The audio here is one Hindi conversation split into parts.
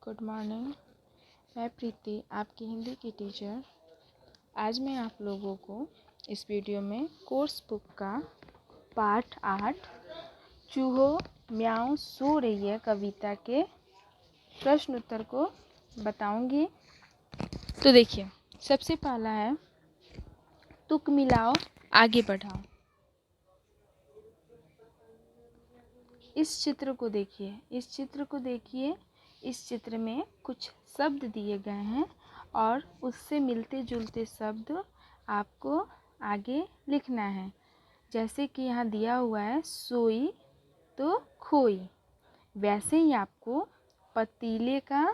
Good morning. मैं प्रीति, आपकी हिंदी की टीचर। आज मैं आप लोगों को इस वीडियो में कोर्स बुक का पाठ 8 चूहो म्याऊं सो रही है कविता के प्रश्न उत्तर को बताऊंगी। तो देखिए, सबसे पहला है तुक मिलाओ आगे बढ़ाओ। इस चित्र को देखिए। इस चित्र में कुछ शब्द दिए गए हैं और उससे मिलते जुलते शब्द आपको आगे लिखना है। जैसे कि यहाँ दिया हुआ है सोई तो खोई, वैसे ही आपको पतीले का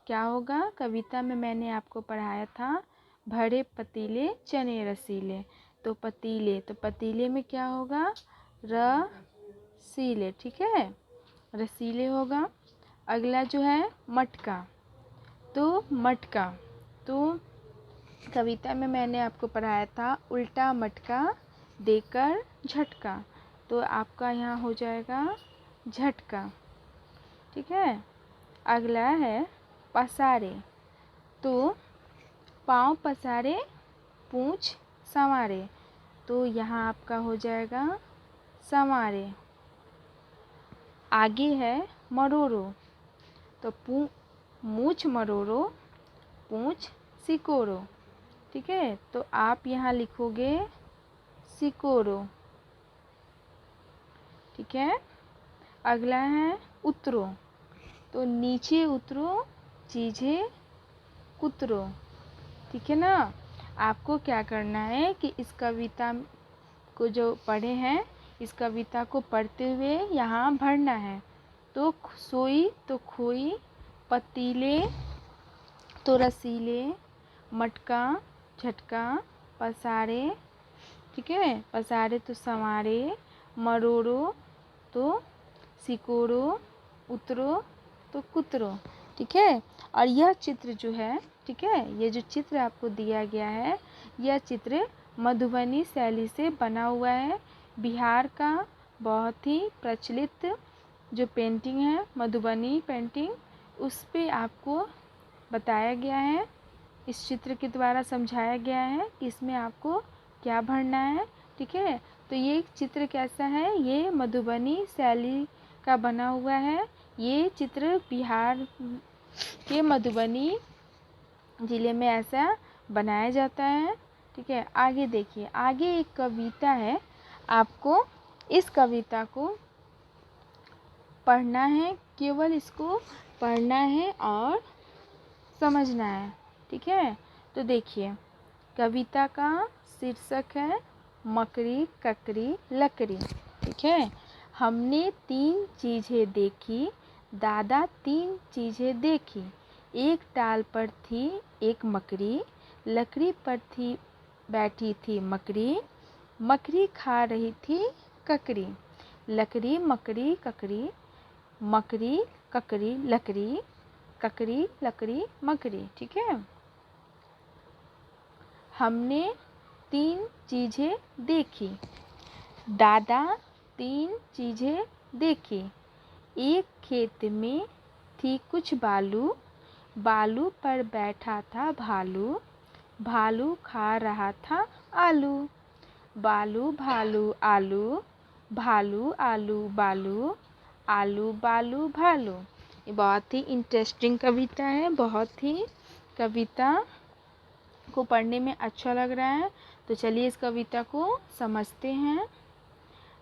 क्या होगा। कविता में मैंने आपको पढ़ाया था भरे पतीले चने रसीले, तो पतीले में क्या होगा, रसीले। ठीक है, रसीले होगा। अगला जो है मटका, तो कविता में मैंने आपको पढ़ाया था उल्टा मटका देकर झटका, तो आपका यहाँ हो जाएगा झटका। ठीक है। अगला है पसारे, तो पाँव पसारे पूँछ संवारे, तो यहाँ आपका हो जाएगा संवारे। आगे है मरोड़ो, तो मूछ मरोड़ो पूँछ सिकोड़ो। ठीक है, तो आप यहाँ लिखोगे सिकोड़ो। ठीक है। अगला है उतरो, तो नीचे उतरो चीज़ें कुतरो। ठीक है ना। आपको क्या करना है कि इस कविता को जो पढ़े हैं, इस कविता को पढ़ते हुए यहाँ भरना है। तो सोई तो खोई, पतीले तो रसीले, मटका झटका, पसारे, ठीक है, पसारे तो संवारे, मरोड़ो तो सिकोड़ो, उतरो तो कुतरो। ठीक है। और यह चित्र जो है, ठीक है, ये जो चित्र आपको दिया गया है, यह चित्र मधुबनी शैली से बना हुआ है। बिहार का बहुत ही प्रचलित जो पेंटिंग है मधुबनी पेंटिंग, उस पे आपको बताया गया है, इस चित्र के द्वारा समझाया गया है कि इसमें आपको क्या भरना है। ठीक है। तो ये चित्र कैसा है, ये मधुबनी शैली का बना हुआ है। ये चित्र बिहार के मधुबनी ज़िले में ऐसा बनाया जाता है। ठीक है। आगे देखिए, आगे एक कविता है, आपको इस कविता को पढ़ना है, केवल इसको पढ़ना है और समझना है। ठीक है। तो देखिए, कविता का शीर्षक है मकड़ी ककड़ी लकड़ी। ठीक है। हमने 3 चीज़ें देखी, दादा 3 चीज़ें देखी। एक टाल पर थी एक मकड़ी, लकड़ी पर थी बैठी थी मकड़ी, मकड़ी खा रही थी ककड़ी। लकड़ी मकड़ी ककड़ी, मकड़ी ककड़ी लकड़ी, ककड़ी लकड़ी मकड़ी। ठीक है। हमने 3 चीज़ें देखी, दादा 3 चीज़ें देखी। एक खेत में थी कुछ बालू, बालू पर बैठा था भालू, भालू खा रहा था आलू। बालू भालू आलू, भालू आलू बालू, आलू बालू भालू। ये बहुत ही इंटरेस्टिंग कविता है, बहुत ही कविता को पढ़ने में अच्छा लग रहा है। तो चलिए इस कविता को समझते हैं।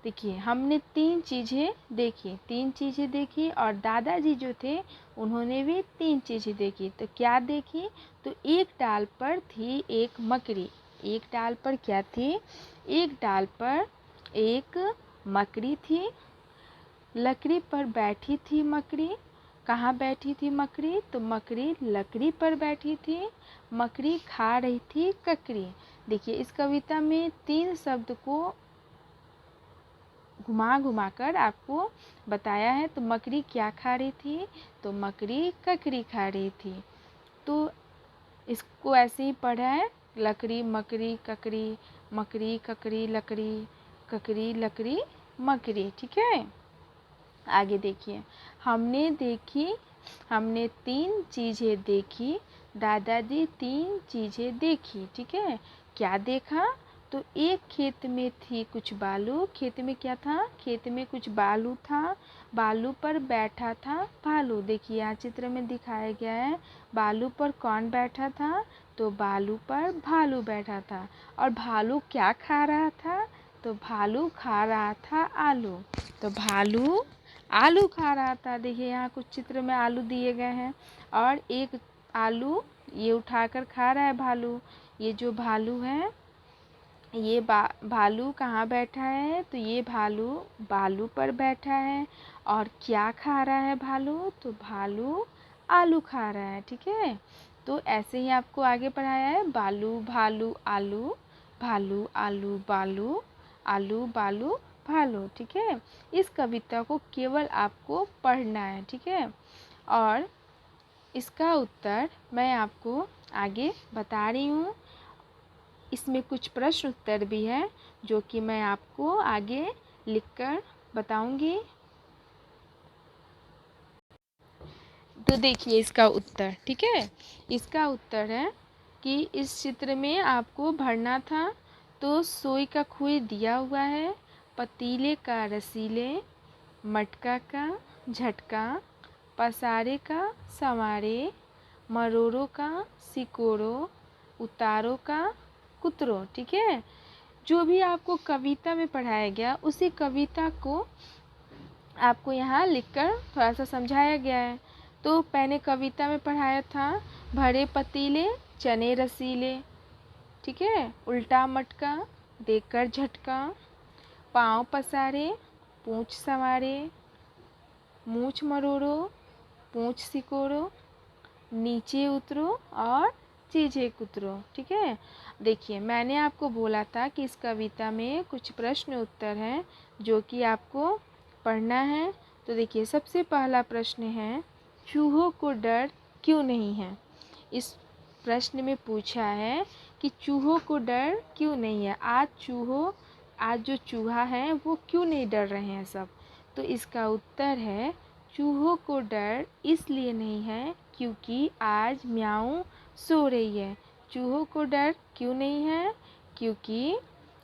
देखिए, हमने 3 चीज़ें देखी और दादाजी जो थे उन्होंने भी 3 चीज़ें देखी। तो क्या देखी, तो एक डाल पर थी एक मकड़ी। एक डाल पर क्या थी, एक डाल पर एक मकड़ी थी। लकड़ी पर बैठी थी मकड़ी। कहाँ बैठी थी मकड़ी, तो मकड़ी लकड़ी पर बैठी थी। मकड़ी खा रही थी ककड़ी। देखिए, इस कविता में 3 शब्द को घुमा घुमा कर आपको बताया है। तो मकड़ी क्या खा रही थी, तो मकड़ी ककड़ी खा रही थी। तो इसको ऐसे ही पढ़ा है, लकड़ी मकड़ी ककड़ी, मकड़ी ककड़ी लकड़ी, ककड़ी लकड़ी मकड़ी। ठीक है। आगे देखिए, हमने देखी हमने 3 चीज़ें देखी, दादाजी 3 चीज़ें देखी। ठीक है, क्या देखा? तो एक खेत में थी कुछ बालू। खेत में क्या था? खेत में कुछ बालू था। बालू पर बैठा था भालू। देखिए यहाँ चित्र में दिखाया गया है, बालू पर कौन बैठा था? तो बालू पर भालू बैठा था। और भालू क्या खा रहा था? तो भालू खा रहा था आलू। तो भालू आलू खा रहा था। देखिए यहाँ कुछ चित्र में आलू दिए गए हैं और एक आलू ये उठाकर खा रहा है भालू। ये जो भालू है, ये भालू कहाँ बैठा है? तो ये भालू बालू पर बैठा है। और क्या खा रहा है भालू? तो भालू आलू खा रहा है। ठीक है, तो ऐसे ही आपको आगे पढ़ाया है, बालू भालू आलू, भालू आलू बालू, आलू बालू भालू। ठीक है, इस कविता को केवल आपको पढ़ना है। ठीक है, और इसका उत्तर मैं आपको आगे बता रही हूँ। इसमें कुछ प्रश्न उत्तर भी है जो कि मैं आपको आगे लिखकर बताऊंगी। तो देखिए इसका उत्तर। ठीक है, इसका उत्तर है कि इस चित्र में आपको भरना था। तो सोई का खुई दिया हुआ है, पतीले का रसीले, मटका का झटका, पसारे का संवारे, मरोड़ो का सिकोड़ो, उतारो का कुतरो। ठीक है, जो भी आपको कविता में पढ़ाया गया उसी कविता को आपको यहाँ लिखकर थोड़ा सा समझाया गया है। तो मैंने कविता में पढ़ाया था, भरे पतीले चने रसीले। ठीक है, उल्टा मटका देकर झटका, पाँव पसारे पूँछ संवारे, मूछ मरोड़ो पूँछ सिकोड़ो, नीचे उतरो और चीज़ें कुतरो। ठीक है, देखिए मैंने आपको बोला था कि इस कविता में कुछ प्रश्न उत्तर हैं जो कि आपको पढ़ना है। तो देखिए सबसे पहला प्रश्न है, चूहों को डर क्यों नहीं है? इस प्रश्न में पूछा है कि चूहों को डर क्यों नहीं है। आज जो चूहा है वो क्यों नहीं डर रहे हैं सब? तो इसका उत्तर है, चूहों को डर इसलिए नहीं है क्योंकि आज म्याऊं सो रही है। चूहों को डर क्यों नहीं है? क्योंकि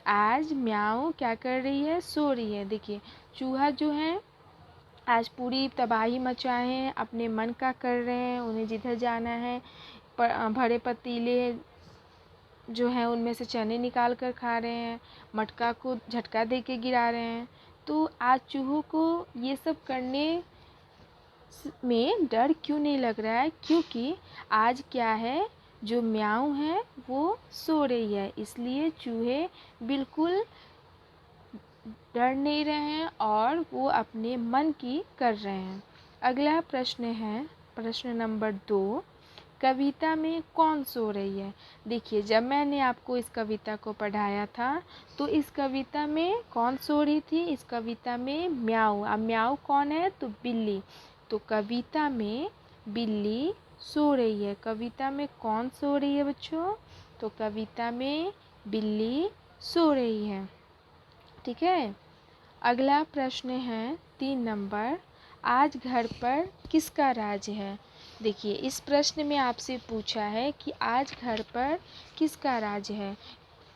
आज म्याऊं क्या कर रही है? सो रही है। देखिए चूहा जो है आज पूरी तबाही मचाए हैं, अपने मन का कर रहे हैं, उन्हें जिधर जाना है भरे पतीले जो हैं उनमें से चने निकाल कर खा रहे हैं, मटका को झटका दे के गिरा रहे हैं। तो आज चूहों को ये सब करने में डर क्यों नहीं लग रहा है? क्योंकि आज क्या है, जो म्याऊं है वो सो रही है, इसलिए चूहे बिल्कुल डर नहीं रहे हैं और वो अपने मन की कर रहे हैं। अगला प्रश्न है प्रश्न नंबर 2, कविता में कौन सो रही है? देखिए जब मैंने आपको इस कविता को पढ़ाया था तो इस कविता में कौन सो रही थी? इस कविता में म्याऊ। अब म्याऊ कौन है? तो बिल्ली। तो कविता में बिल्ली सो रही है। कविता में कौन सो रही है बच्चों? तो कविता में बिल्ली सो रही है। ठीक है, अगला प्रश्न है 3 नंबर, आज घर पर किसका राज है? देखिए इस प्रश्न में आपसे पूछा है कि आज घर पर किसका राज है।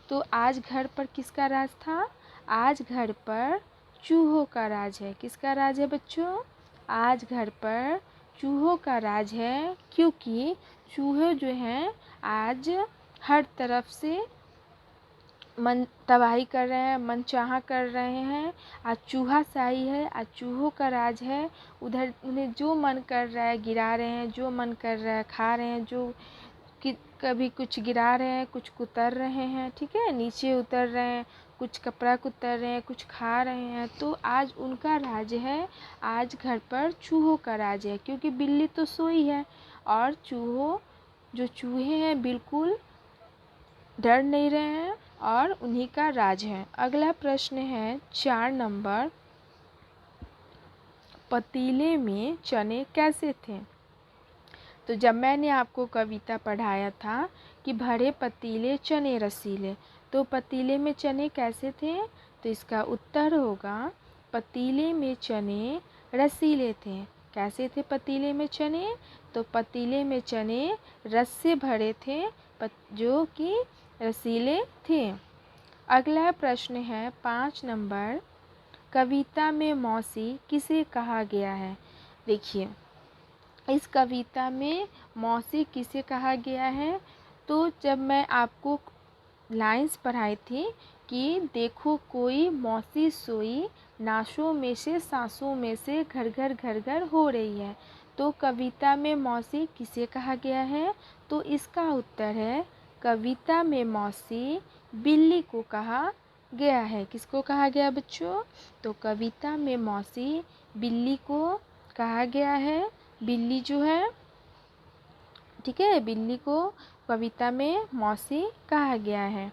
तो आज घर पर किसका राज था? आज घर पर चूहों का राज है। किसका राज है बच्चों? आज घर पर चूहों का राज है, क्योंकि चूहे जो हैं आज हर तरफ से मन तबाही कर रहे हैं, मनचाहा कर रहे हैं। आज चूहाशाही है, आज चूहों का राज है। उधर उन्हें जो मन कर रहा है गिरा रहे हैं, जो मन कर रहा है खा रहे हैं, जो कि कभी कुछ गिरा रहे हैं, कुछ कुतर रहे हैं। ठीक है, नीचे उतर रहे हैं, कुछ कपड़ा कुतर रहे हैं, कुछ खा रहे हैं। तो आज उनका राज है, आज घर पर चूहों का राज है, क्योंकि बिल्ली तो सोई है और जो चूहे हैं बिल्कुल डर नहीं रहे हैं और उन्हीं का राज है। अगला प्रश्न है 4 नंबर, पतीले में चने कैसे थे? तो जब मैंने आपको कविता पढ़ाया था कि भरे पतीले चने रसीले, तो पतीले में चने कैसे थे? तो इसका उत्तर होगा, पतीले में चने रसीले थे। कैसे थे पतीले में चने? तो पतीले में चने रस से भरे थे, जो कि रसीले थे। अगला प्रश्न है 5 नंबर, कविता में मौसी किसे कहा गया है? देखिए, इस कविता में मौसी किसे कहा गया है? तो जब मैं आपको लाइंस पढ़ाई थी कि देखो कोई मौसी सोई, नाशों में से सांसों में से घर घर घर घर हो रही है, तो कविता में मौसी किसे कहा गया है? तो इसका उत्तर है कविता में मौसी बिल्ली को कहा गया है। किसको कहा गया बच्चों? तो कविता में मौसी बिल्ली को कहा गया है। बिल्ली जो है, ठीक है, बिल्ली को कविता में मौसी कहा गया है।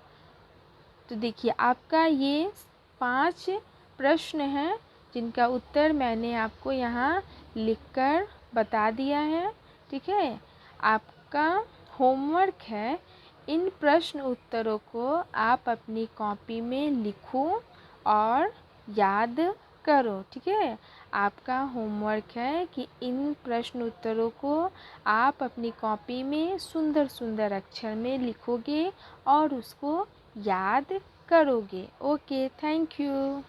तो देखिए, आपका ये 5 प्रश्न हैं जिनका उत्तर मैंने आपको यहाँ लिखकर बता दिया है। ठीक है, आपका होमवर्क है, इन प्रश्न उत्तरों को आप अपनी कॉपी में लिखो और याद करो। ठीक है, आपका होमवर्क है कि इन प्रश्न उत्तरों को आप अपनी कॉपी में सुंदर सुंदर अक्षर में लिखोगे और उसको याद करोगे। Okay, thank you.